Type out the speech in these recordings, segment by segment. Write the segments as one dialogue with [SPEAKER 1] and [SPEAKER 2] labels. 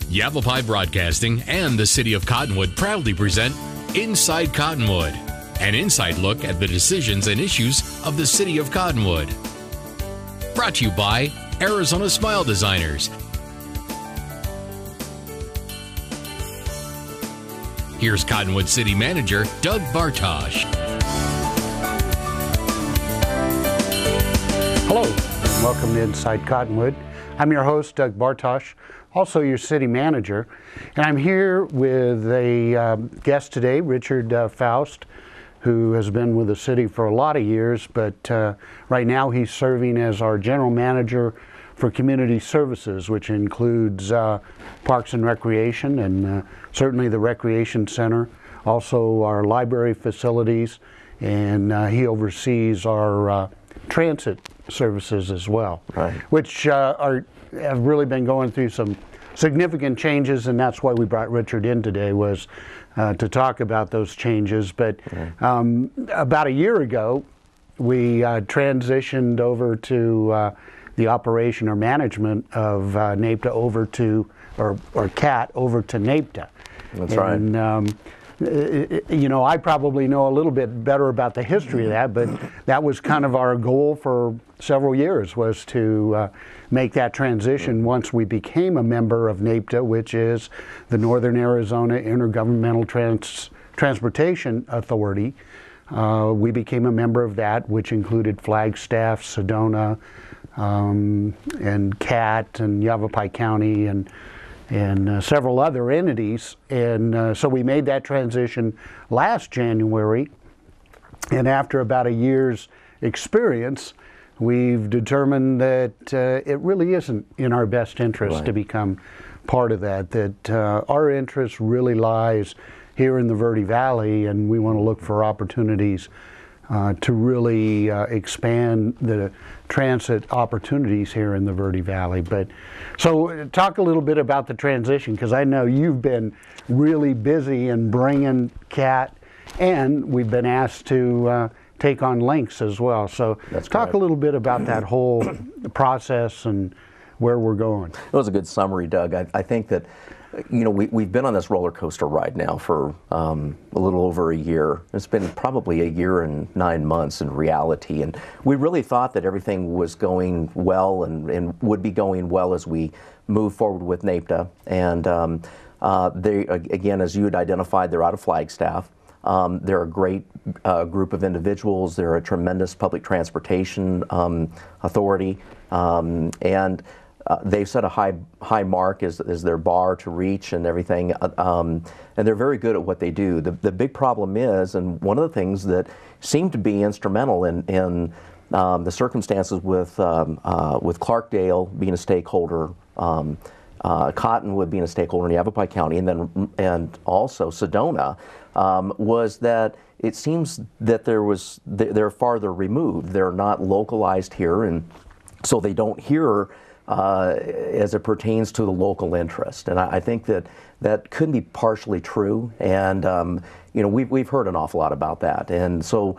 [SPEAKER 1] Yavapai Broadcasting and the City of Cottonwood proudly present Inside Cottonwood, an inside look at the decisions and issues of the City of Cottonwood. Brought to you by Arizona Smile Designers. Here's Cottonwood City Manager Doug Bartosh.
[SPEAKER 2] Hello, and welcome to Inside Cottonwood. I'm your host, Doug Bartosh, also your city manager, and I'm here with a guest today, Richard Faust, who has been with the city for a lot of years, but right now he's serving as our general manager for community services, which includes parks and recreation, and certainly the recreation center, also our library facilities, and he oversees our transit services as well,
[SPEAKER 3] right,
[SPEAKER 2] which have really been going through some significant changes, and that's why we brought Richard in today, was to talk about those changes. But about a year ago, we transitioned over to the operation or management of NAPTA over to, or CAT over to NAPTA.
[SPEAKER 3] That's right.
[SPEAKER 2] You know, I probably know a little bit better about the history of that, but that was kind of our goal for several years, was to make that transition once we became a member of NAPTA, which is the Northern Arizona Intergovernmental Transportation Authority. We became a member of that, which included Flagstaff, Sedona, and CAT, and Yavapai County, and several other entities. And so we made that transition last January, and after about a year's experience, we've determined that it really isn't in our best interest to become part of that, our interest really lies here in the Verde Valley, and we want to look for opportunities to really expand the transit opportunities here in the Verde Valley. But so talk a little bit about the transition, because I know you've been really busy in bringing CAT, and we've been asked to take on Lynx as well. So talk a little bit about that whole process and where we're going.
[SPEAKER 3] It was a good summary, Doug. I think that, you know, we've been on this roller coaster ride now for a little over a year. It's been probably a year and 9 months in reality, and we really thought that everything was going well and would be going well as we move forward with NAPTA. And they, again, as you had identified, they're out of Flagstaff. They're a great group of individuals. They're a tremendous public transportation authority, and they've set a high mark as their bar to reach and everything, and they're very good at what they do. The big problem is, and one of the things that seemed to be instrumental in the circumstances with Clarkdale being a stakeholder, Cottonwood being a stakeholder in Yavapai County, and also Sedona, was that it seems that they're farther removed. They're not localized here, and so they don't hear as it pertains to the local interest. And I think that could be partially true, and you know, we've heard an awful lot about that. And so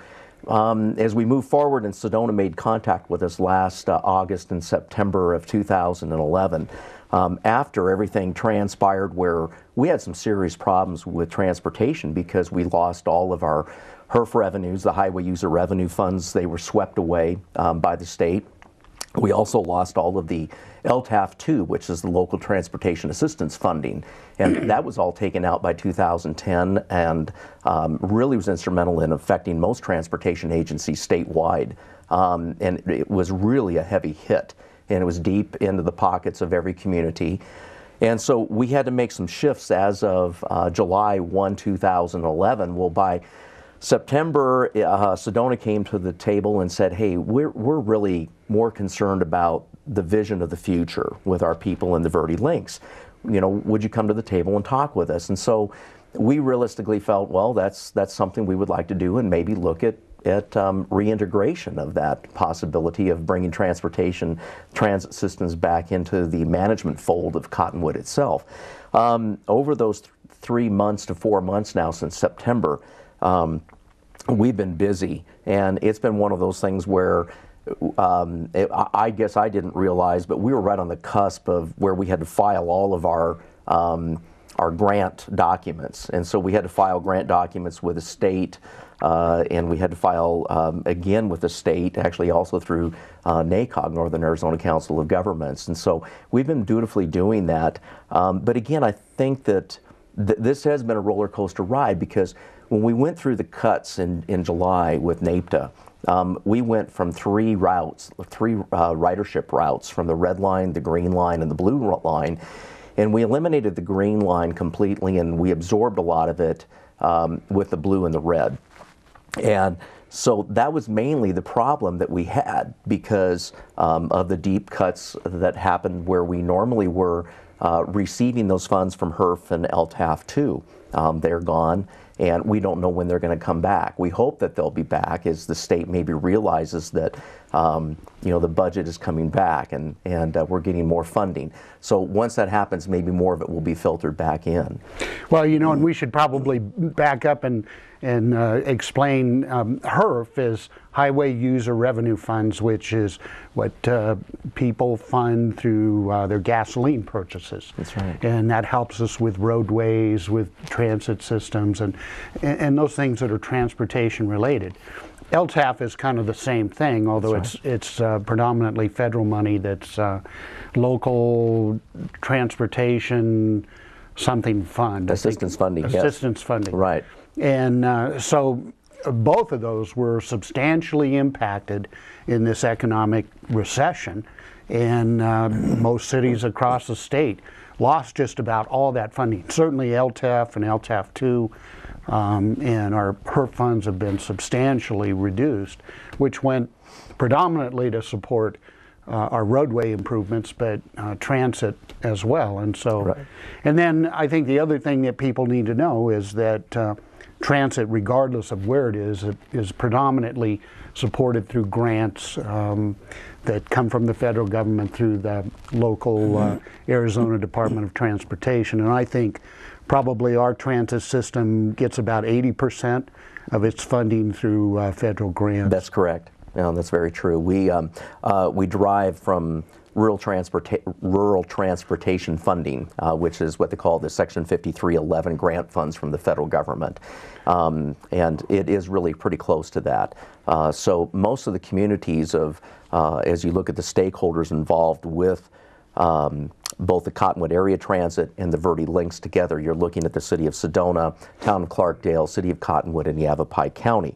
[SPEAKER 3] as we move forward, and Sedona made contact with us last August and September of 2011, after everything transpired, where we had some serious problems with transportation because we lost all of our HERF revenues, the highway user revenue funds. They were swept away by the state. We also lost all of the LTAF-2, which is the local transportation assistance funding, and that was all taken out by 2010, and really was instrumental in affecting most transportation agencies statewide, and it was really a heavy hit, and it was deep into the pockets of every community. And so we had to make some shifts as of July 1, 2011. Well, by September, Sedona came to the table and said, hey, we're really more concerned about the vision of the future with our people in the Verde Lynx. You know, would you come to the table and talk with us? And so we realistically felt, well, that's something we would like to do, and maybe look at reintegration of that possibility of bringing transit systems back into the management fold of Cottonwood itself. Over those 3 months to 4 months now since September, we've been busy, and it's been one of those things where I guess I didn't realize, but we were right on the cusp of where we had to file all of our our grant documents. And so we had to file grant documents with the state, and we had to file again with the state, actually also through NACOG, Northern Arizona Council of Governments. And so we've been dutifully doing that. But again, I think that this has been a roller coaster ride, because when we went through the cuts in July with NAPTA, we went from three ridership routes, from the red line, the green line, and the blue line. And we eliminated the green line completely, and we absorbed a lot of it with the blue and the red. And so that was mainly the problem that we had, because of the deep cuts that happened where we normally were receiving those funds from HERF and LTAF too. They're gone, and we don't know when they're going to come back. We hope that they'll be back as the state maybe realizes that the budget is coming back, and we're getting more funding. So once that happens, maybe more of it will be filtered back in.
[SPEAKER 2] Well, and we should probably back up and explain HERF is Highway User Revenue Funds, which is what people fund through their gasoline purchases.
[SPEAKER 3] That's right.
[SPEAKER 2] And that helps us with roadways, with transit systems, and those things that are transportation related. LTAF is kind of the same thing, although it's predominantly federal money that's local transportation something fund.
[SPEAKER 3] Assistance funding.
[SPEAKER 2] Assistance funding.
[SPEAKER 3] Right.
[SPEAKER 2] And so both of those were substantially impacted in this economic recession, and most cities across the state lost just about all that funding. Certainly LTAF and LTAF2 and our HERF funds have been substantially reduced, which went predominantly to support our roadway improvements, but transit as well. And so, and then I think the other thing that people need to know is that transit, regardless of where it is predominantly supported through grants that come from the federal government through the local Arizona Department of Transportation. And I think probably our transit system gets about 80% of its funding through federal grants.
[SPEAKER 3] That's correct. No, that's very true. We derive from rural transportation funding, which is what they call the Section 5311 grant funds from the federal government. And it is really pretty close to that. So most of the communities as you look at the stakeholders involved with both the Cottonwood Area Transit and the Verde Lynx together, you're looking at the city of Sedona, town of Clarkdale, city of Cottonwood, and Yavapai County.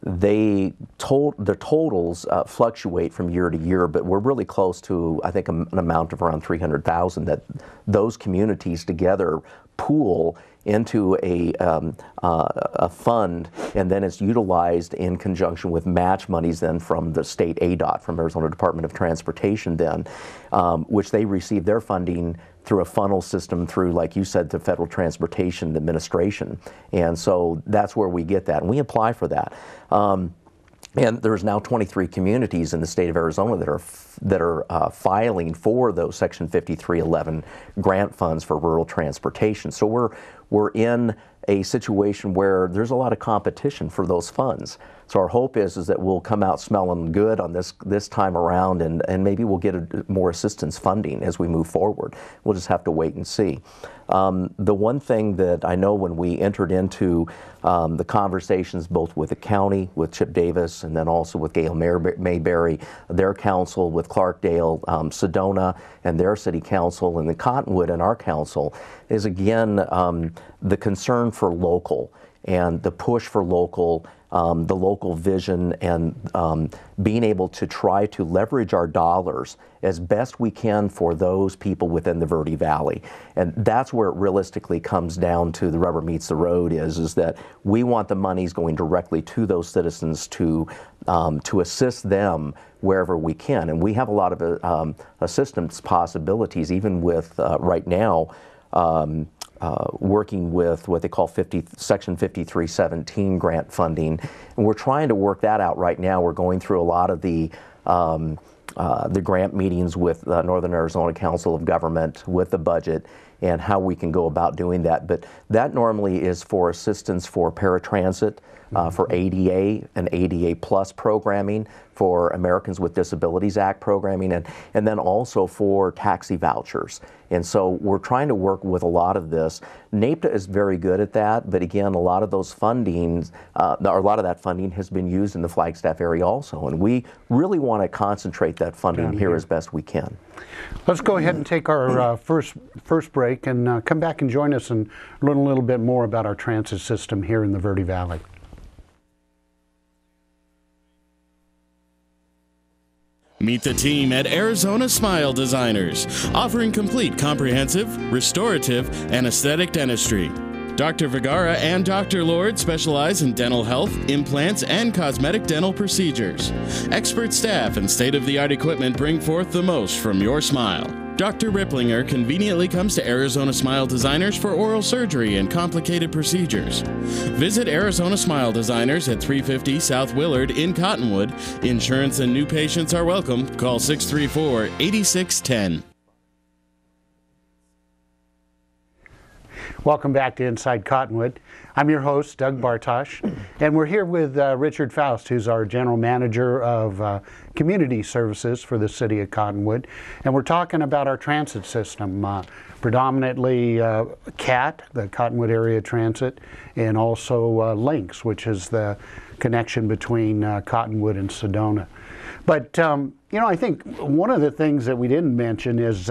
[SPEAKER 3] The totals fluctuate from year to year, but we're really close to, I think, an amount of around 300,000 that those communities together pool into a fund, and then it's utilized in conjunction with match monies then from the state ADOT, from Arizona Department of Transportation then, which they receive their funding through a funnel system through, like you said, the Federal Transportation Administration. And so that's where we get that, and we apply for that. And there's now 23 communities in the state of Arizona that are filing for those Section 5311 grant funds for rural transportation. So we're in a situation where there's a lot of competition for those funds. So our hope is that we'll come out smelling good on this time around, and maybe we'll get more assistance funding as we move forward. We'll just have to wait and see. The one thing that I know when we entered into the conversations both with the county, with Chip Davis, and then also with Gail Mayberry, their council, with Clarkdale, Sedona, and their city council, and the Cottonwood and our council, is again the concern for local and the push for local, the local vision, and being able to try to leverage our dollars as best we can for those people within the Verde Valley. And that's where it realistically comes down to, the rubber meets the road, is that we want the monies going directly to those citizens to assist them wherever we can. And we have a lot of assistance possibilities, even with right now working with what they call Section 5317 grant funding, and we're trying to work that out right now. We're going through a lot of the grant meetings with Northern Arizona Council of Government with the budget and how we can go about doing that. But that normally is for assistance for paratransit, for ADA and ADA Plus programming, for Americans with Disabilities Act programming, and then also for taxi vouchers. And so we're trying to work with a lot of this. NAPTA is very good at that, but again, a lot of those fundings, or a lot of that funding has been used in the Flagstaff area also, and we really want to concentrate that funding here as best we can.
[SPEAKER 2] Let's go ahead and take our first break and come back and join us and learn a little bit more about our transit system here in the Verde Valley.
[SPEAKER 4] Meet the team at Arizona Smile Designers, offering complete, comprehensive, restorative, and aesthetic dentistry. Dr. Vergara and Dr. Lord specialize in dental health, implants, and cosmetic dental procedures. Expert staff and state-of-the-art equipment bring forth the most from your smile. Dr. Ripplinger conveniently comes to Arizona Smile Designers for oral surgery and complicated procedures. Visit Arizona Smile Designers at 350 South Willard in Cottonwood. Insurance and new patients are welcome. Call 634-8610.
[SPEAKER 2] Welcome back to Inside Cottonwood. I'm your host, Doug Bartosh, and we're here with Richard Faust, who's our General Manager of Community Services for the City of Cottonwood. And we're talking about our transit system, predominantly CAT, the Cottonwood Area Transit, and also Lynx, which is the connection between Cottonwood and Sedona. But, you know, I think one of the things that we didn't mention is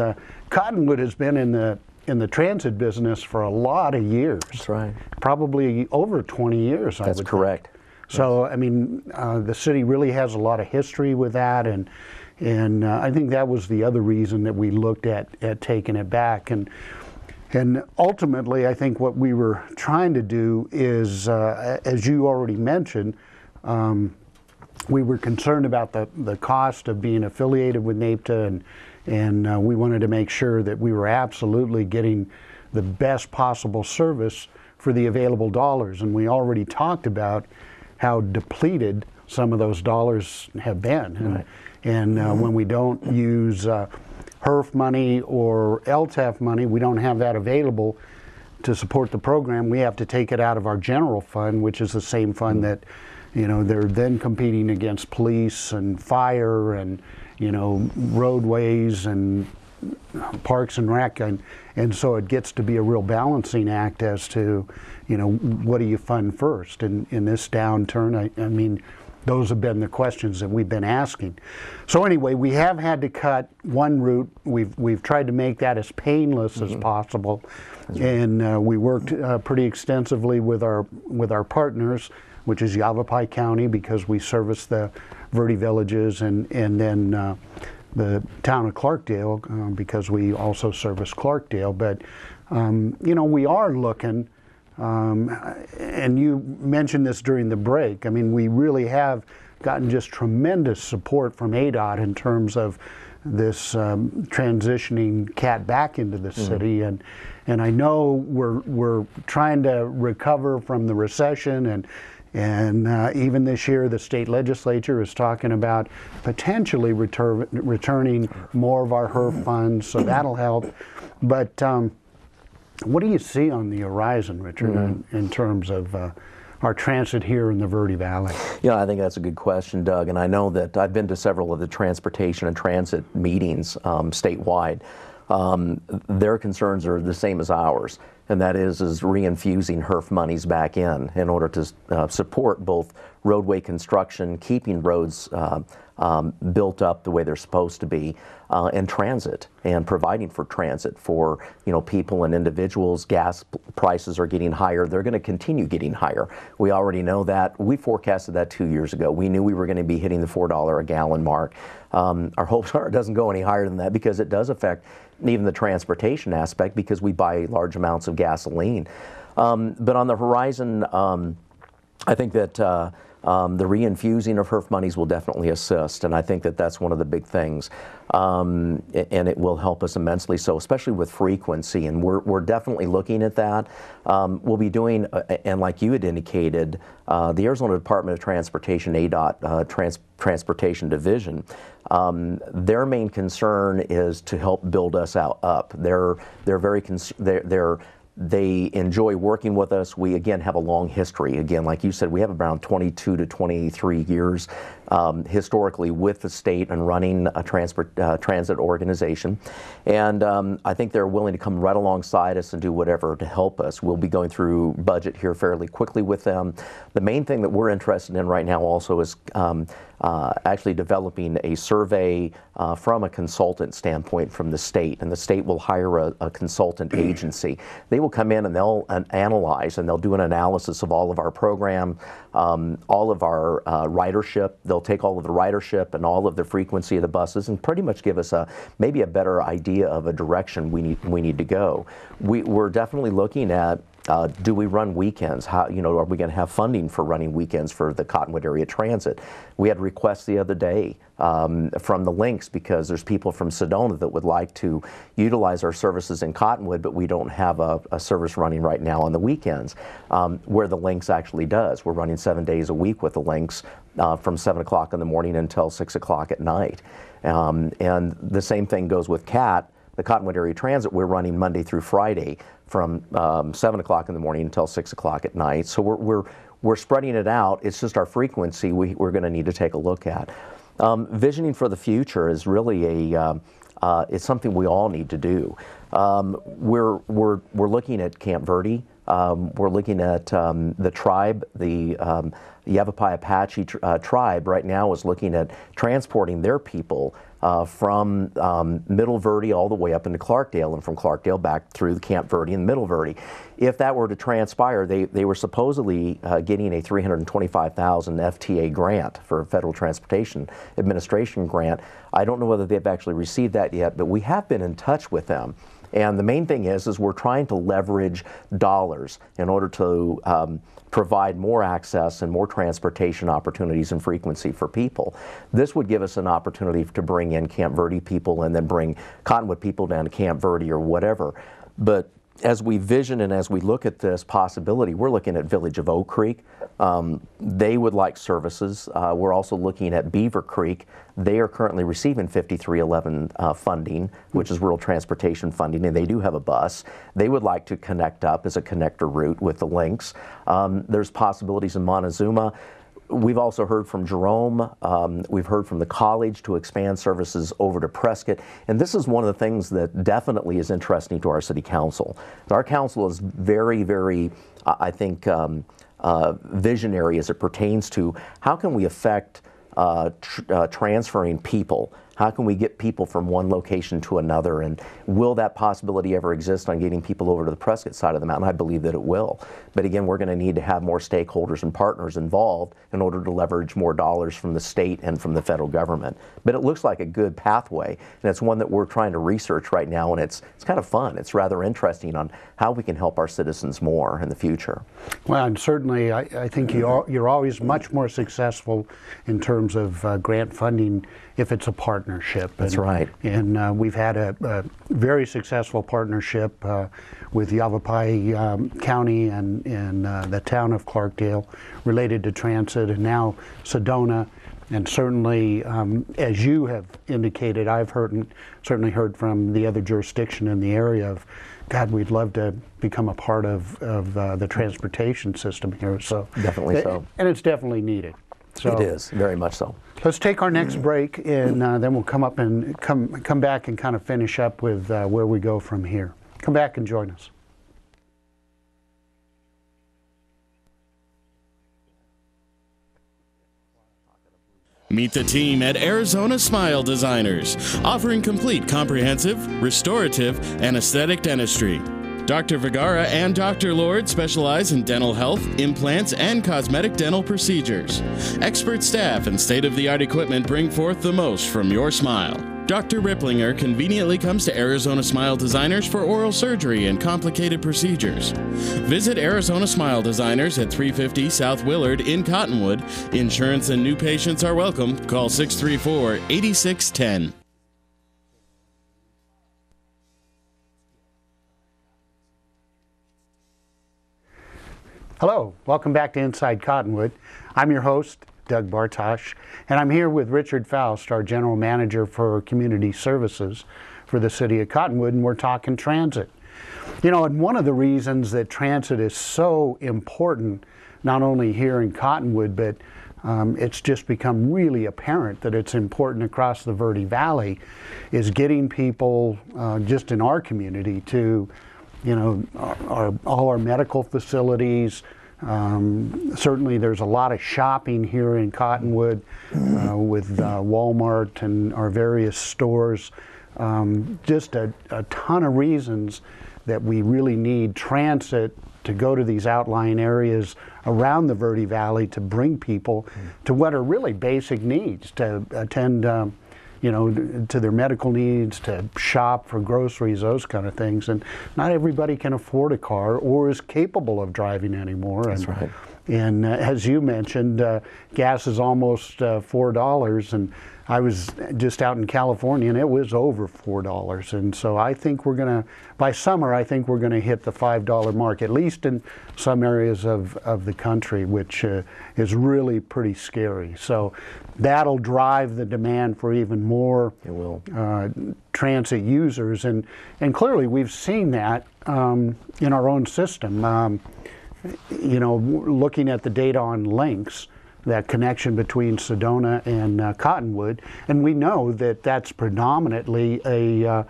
[SPEAKER 2] Cottonwood has been in the transit business for a lot of years.
[SPEAKER 3] That's right.
[SPEAKER 2] Probably over 20 years, I would think.
[SPEAKER 3] That's correct.
[SPEAKER 2] So, I mean, the city really has a lot of history with that, and I think that was the other reason that we looked at taking it back. And ultimately, I think what we were trying to do is, as you already mentioned, we were concerned about the cost of being affiliated with NAPTA, and we wanted to make sure that we were absolutely getting the best possible service for the available dollars. And we already talked about how depleted some of those dollars have been.
[SPEAKER 3] Right.
[SPEAKER 2] And when we don't use HERF money or LTAF money, we don't have that available to support the program. We have to take it out of our general fund, which is the same fund that, you know, they're then competing against police and fire and, you know, roadways and parks and rec, and so it gets to be a real balancing act as to, you know, what do you fund first? And in this downturn, I mean, those have been the questions that we've been asking. So anyway, we have had to cut one route. We've tried to make that as painless as possible, and we worked pretty extensively with our partners, which is Yavapai County, because we service the Verde villages, and then the town of Clarkdale, because we also service Clarkdale. But you know, we are looking, and you mentioned this during the break, I mean, we really have gotten just tremendous support from ADOT in terms of this transitioning CAT back into the city, and I know we're trying to recover from the recession, and even this year, the state legislature is talking about potentially returning more of our HERF funds, so that'll help. But what do you see on the horizon, Richard, in terms of our transit here in the Verde Valley?
[SPEAKER 3] Yeah, I think that's a good question, Doug. And I know that I've been to several of the transportation and transit meetings statewide. Their concerns are the same as ours, and that is reinfusing HERF monies back in order to support both roadway construction, keeping roads built up the way they're supposed to be, and transit, and providing for transit for, you know, people and individuals. Gas prices are getting higher. They're going to continue getting higher. We already know that. We forecasted that 2 years ago. We knew we were going to be hitting the $4 a gallon mark. Our hopes are it doesn't go any higher than that, because it does affect even the transportation aspect, because we buy large amounts of gasoline. But on the horizon, I think that the reinfusing of HERF monies will definitely assist, and I think that that's one of the big things, and it will help us immensely, so especially with frequency, and we're definitely looking at that. We'll be doing, and like you had indicated, the Arizona Department of Transportation, ADOT Transportation Division, their main concern is to help build us up. They're very They enjoy working with us. We, again, have a long history. Again, like you said, we have around 22 to 23 years historically with the state and running a transit organization. And I think they're willing to come right alongside us and do whatever to help us. We'll be going through budget here fairly quickly with them. The main thing that we're interested in right now also is actually developing a survey from a consultant standpoint from the state, and the state will hire a consultant agency. They will come in and they'll analyze and they'll do an analysis of all of our program, all of our ridership. They'll take all of the ridership and all of the frequency of the buses and pretty much give us maybe a better idea of a direction we need to go. We're definitely looking at do we run weekends? How, are we going to have funding for running weekends for the Cottonwood area transit? We had requests the other day from the Lynx, because there's people from Sedona that would like to utilize our services in Cottonwood, but we don't have a service running right now on the weekends, where the Lynx actually does. We're running 7 days a week with the Lynx from 7 o'clock in the morning until 6 o'clock at night. And the same thing goes with CAT. The Cottonwood area transit, we're running Monday through Friday from 7 o'clock in the morning until 6 o'clock at night. So we're spreading it out. It's just our frequency we're going to need to take a look at. Visioning for the future is really it's something we all need to do. We're looking at Camp Verde. We're looking at the tribe, the Yavapai Apache tribe right now is looking at transporting their people from Middle Verde all the way up into Clarkdale, and from Clarkdale back through the Camp Verde and Middle Verde. If that were to transpire, they were supposedly getting a $325,000 FTA grant for a Federal Transportation Administration grant. I don't know whether they've actually received that yet, but we have been in touch with them. And the main thing is we're trying to leverage dollars in order to provide more access and more transportation opportunities and frequency for people. This would give us an opportunity to bring in Camp Verde people and then bring Cottonwood people down to Camp Verde or whatever. But as we vision and as we look at this possibility, we're looking at Village of Oak Creek. They would like services. We're also looking at Beaver Creek. They are currently receiving 5311 funding, which is rural transportation funding, and they do have a bus. They would like to connect up as a connector route with the Lynx. There's possibilities in Montezuma. We've also heard from Jerome. We've heard from the college to expand services over to Prescott. And this is one of the things that definitely is interesting to our city council. Our council is very, very, I think, visionary as it pertains to how can we affect transferring people. How can we get people from one location to another, and will that possibility ever exist on getting people over to the Prescott side of the mountain? I believe that it will. But again, we're going to need to have more stakeholders and partners involved in order to leverage more dollars from the state and from the federal government. But it looks like a good pathway, and it's one that we're trying to research right now, and it's kind of fun. It's rather interesting on how we can help our citizens more in the future.
[SPEAKER 2] Well, and certainly I think you're always much more successful in terms of grant funding if it's a partnership.
[SPEAKER 3] That's right.
[SPEAKER 2] And we've had a very successful partnership with Yavapai County and the town of Clarkdale related to transit, and now Sedona. And certainly, as you have indicated, I've certainly heard from the other jurisdiction in the area of, God, we'd love to become a part of the transportation system here. So
[SPEAKER 3] definitely so. And
[SPEAKER 2] it's definitely needed. So
[SPEAKER 3] it is, very much so.
[SPEAKER 2] Let's take our next break, and then we'll come up and come back and kind of finish up with where we go from here. Come back and join us.
[SPEAKER 4] Meet the team at Arizona Smile Designers, offering complete comprehensive, restorative, and aesthetic dentistry. Dr. Vergara and Dr. Lord specialize in dental health, implants, and cosmetic dental procedures. Expert staff and state-of-the-art equipment bring forth the most from your smile. Dr. Ripplinger conveniently comes to Arizona Smile Designers for oral surgery and complicated procedures. Visit Arizona Smile Designers at 350 South Willard in Cottonwood. Insurance and new patients are welcome. Call 634-8610.
[SPEAKER 2] Hello, welcome back to Inside Cottonwood. I'm your host, Doug Bartosh, and I'm here with Richard Faust, our General Manager for Community Services for the City of Cottonwood, and we're talking transit. You know, and one of the reasons that transit is so important, not only here in Cottonwood, but it's just become really apparent that it's important across the Verde Valley, is getting people just in our community to, you know, all our medical facilities. Certainly there's a lot of shopping here in Cottonwood with Walmart and our various stores. Just a ton of reasons that we really need transit to go to these outlying areas around the Verde Valley to bring people to what are really basic needs, to attend, you know, to their medical needs, to shop for groceries, those kind of things. And not everybody can afford a car or is capable of driving anymore.
[SPEAKER 3] That's right.
[SPEAKER 2] And as you mentioned, gas is almost $4, and I was just out in California and it was over $4. And so I think we're going to, by summer, I think we're going to hit the $5 mark, at least in some areas of the country, which is really pretty scary. So that'll drive the demand for even more transit users. And clearly we've seen that in our own system. You know, looking at the data on Lynx, that connection between Sedona and Cottonwood, and we know that that's predominantly a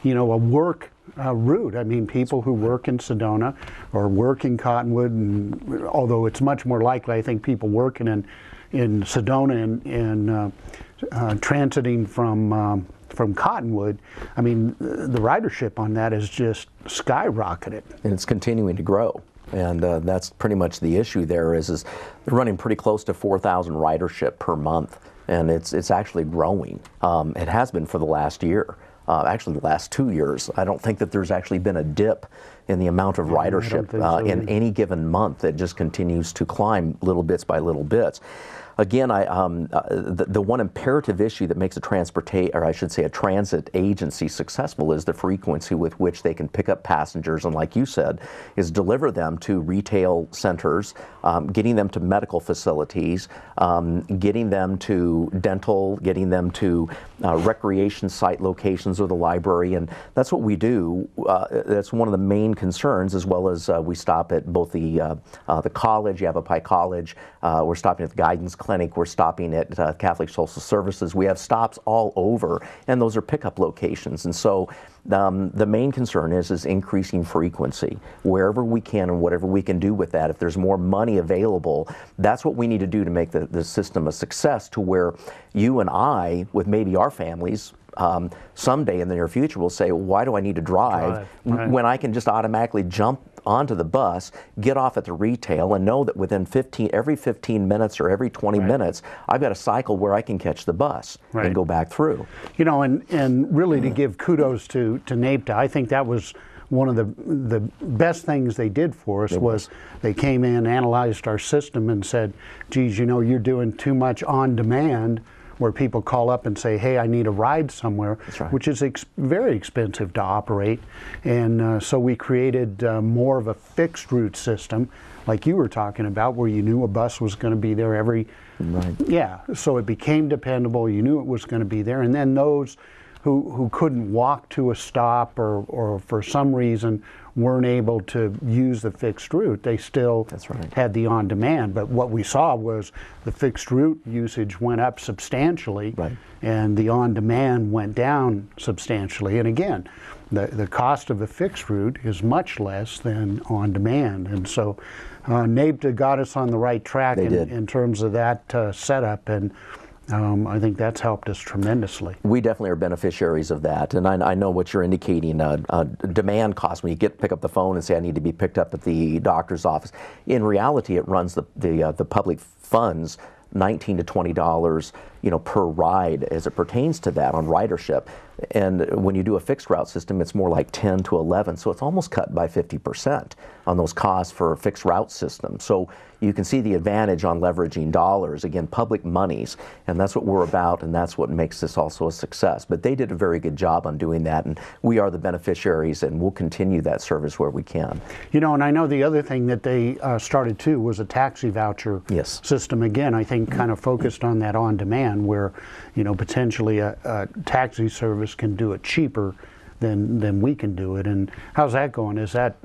[SPEAKER 2] you know, a work route. I mean, people who work in Sedona or work in Cottonwood, and although it's much more likely, I think, people working in Sedona and transiting from Cottonwood, I mean, the ridership on that is just skyrocketed,
[SPEAKER 3] and it's continuing to grow. And that's pretty much the issue there is they're running pretty close to 4,000 ridership per month, and it's actually growing. It has been for the last year, actually the last 2 years. I don't think that there's actually been a dip in the amount of ridership in any given month. It just continues to climb little bits by little bits. Again, the one imperative issue that makes a transit agency successful is the frequency with which they can pick up passengers, and like you said, is deliver them to retail centers, getting them to medical facilities, getting them to dental, getting them to recreation site locations or the library, and that's what we do. That's one of the main concerns, as well as we stop at both the college, Yavapai College, we're stopping at the guidance clinic, we're stopping at Catholic Social Services. We have stops all over, and those are pickup locations. And so the main concern is increasing frequency wherever we can and whatever we can do with that. If there's more money available, that's what we need to do to make the system a success, to where you and I, with maybe our families, someday in the near future will say, why do I need to drive when I can just automatically jump onto the bus, get off at the retail, and know that within every 15 minutes or every 20 minutes, I've got a cycle where I can catch the bus and go back through.
[SPEAKER 2] You know, and really to give kudos to NAPTA, I think that was one of the best things they did for us. Was they came in, analyzed our system, and said, geez, you know, you're doing too much on demand, where people call up and say, hey, I need a ride somewhere, which is very expensive to operate. And so we created more of a fixed route system, like you were talking about, where you knew a bus was going to be there every, so it became dependable, you knew it was going to be there. And then those who couldn't walk to a stop or for some reason weren't able to use the fixed route, they still had the on-demand. But what we saw was the fixed route usage went up substantially, and the on-demand went down substantially. And again, the cost of the fixed route is much less than on-demand. And so NAPTA got us on the right track in terms of that setup, and I think that's helped us tremendously.
[SPEAKER 3] We definitely are beneficiaries of that, and I know what you're indicating. Demand costs, when you pick up the phone and say I need to be picked up at the doctor's office. In reality, it runs the public funds $19 to $20, you know, per ride as it pertains to that on ridership. And when you do a fixed route system, it's more like 10 to 11, so it's almost cut by 50% on those costs for a fixed route system. So you can see the advantage on leveraging dollars, again, public monies, and that's what we're about, and that's what makes this also a success. But they did a very good job on doing that, and we are the beneficiaries, and we'll continue that service where we can.
[SPEAKER 2] You know, and I know the other thing that they started too was a taxi voucher system. Again, I think kind of focused on that on demand, where, you know, potentially a taxi service can do it cheaper then we can do it. And how's that going? Is that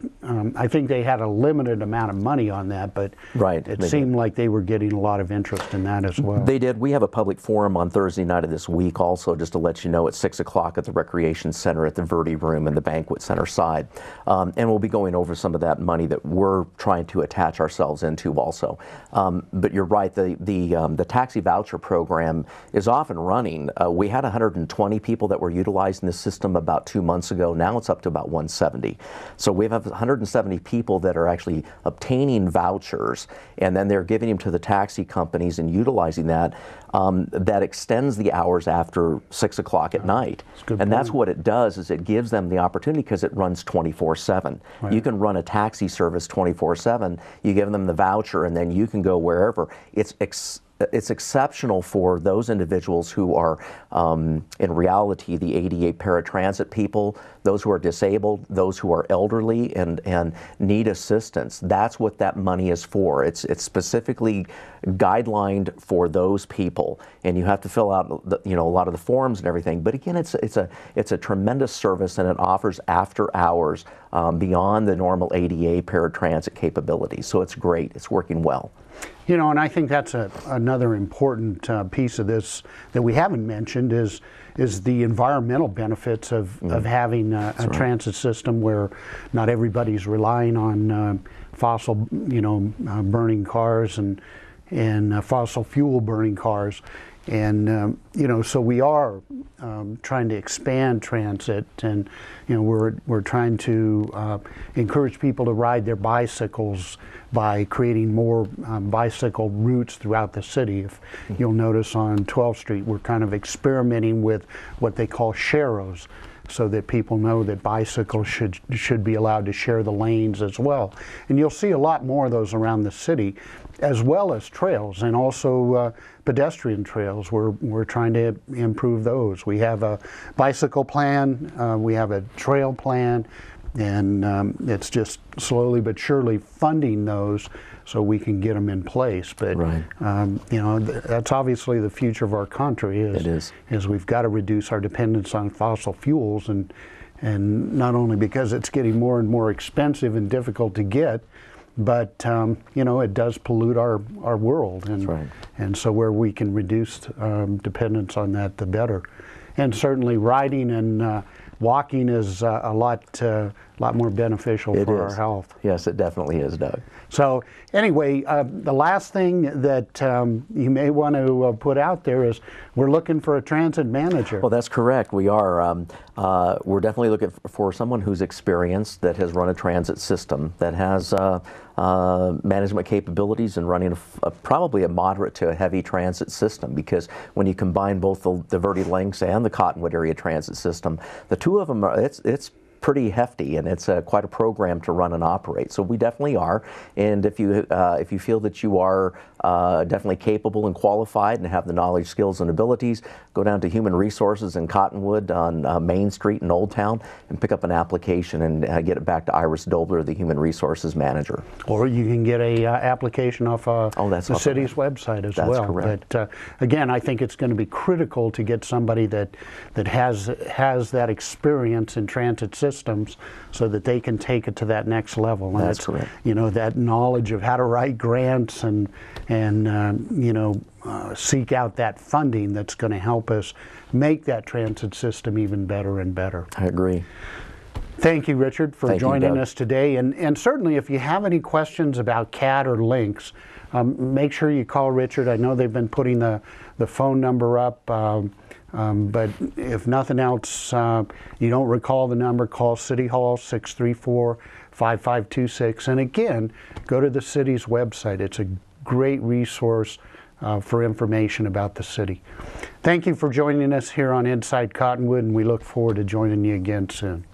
[SPEAKER 2] I think they had a limited amount of money on that, but it seemed like they were getting a lot of interest in that as well.
[SPEAKER 3] They did. We have a public forum on Thursday night of this week also, just to let you know, at 6 o'clock at the Recreation Center at the Verde room in the Banquet Center side. And we'll be going over some of that money that we're trying to attach ourselves into also. But you're right, the taxi voucher program is off and running. We had 120 people that were utilizing this system about 2 months ago. Now it's up to about 170. So we have 170 people that are actually obtaining vouchers, and then they're giving them to the taxi companies and utilizing that. That extends the hours after 6 o'clock at night. And that's what it does, is it gives them the opportunity, because it runs 24/7. You can run a taxi service 24/7. You give them the voucher, and then you can go wherever. It's exceptional for those individuals who are, in reality, the ADA paratransit people, those who are disabled, those who are elderly and need assistance. That's what that money is for. It's specifically guidelined for those people, and you have to fill out a lot of the forms and everything. But again, it's a tremendous service, and it offers after hours beyond the normal ADA paratransit capabilities. So it's great. It's working well.
[SPEAKER 2] You know, and I think that's another important piece of this that we haven't mentioned is the environmental benefits of having a transit system where not everybody's relying on fossil, burning cars and fossil fuel burning cars. And so we are trying to expand transit, and we're trying to encourage people to ride their bicycles by creating more bicycle routes throughout the city. If you'll notice on 12th Street, we're kind of experimenting with what they call sharrows, so that people know that bicycles should be allowed to share the lanes as well. And you'll see a lot more of those around the city, as well as trails, and also pedestrian trails. We're trying to improve those. We have a bicycle plan, we have a trail plan, and it's just slowly but surely funding those so we can get them in place. But that's obviously the future of our country. Is we've got to reduce our dependence on fossil fuels, and not only because it's getting more and more expensive and difficult to get, but it does pollute our world, and so where we can reduce dependence on that, the better. And certainly riding and walking is a lot more beneficial for our health.
[SPEAKER 3] Yes, it definitely is, Doug.
[SPEAKER 2] So anyway, the last thing that you may want to put out there is we're looking for a transit manager.
[SPEAKER 3] Well, that's correct. We are. We're definitely looking for someone who's experienced, that has run a transit system, that has management capabilities and running probably a moderate to a heavy transit system, because when you combine both the Verde Lynx and the Cottonwood area transit system, the two of them it's pretty hefty, and it's quite a program to run and operate. So we definitely are. And if you feel that you are definitely capable and qualified and have the knowledge, skills, and abilities, go down to Human Resources in Cottonwood on Main Street in Old Town and pick up an application and get it back to Iris Dobler, the Human Resources Manager.
[SPEAKER 2] Or you can get a application off the city's website as well. That's correct. But again, I think it's going to be critical to get somebody that has that experience in transit systems, so that they can take it to that next level. And
[SPEAKER 3] that's correct.
[SPEAKER 2] That knowledge of how to write grants and seek out that funding that's going to help us make that transit system even better and better.
[SPEAKER 3] I agree.
[SPEAKER 2] Thank you, Richard, for joining us today. And certainly, if you have any questions about CAT or Lynx, make sure you call Richard. I know they've been putting the phone number up. But if nothing else, you don't recall the number, call City Hall, 634-5526. And again, go to the city's website. It's a great resource for information about the city. Thank you for joining us here on Inside Cottonwood, and we look forward to joining you again soon.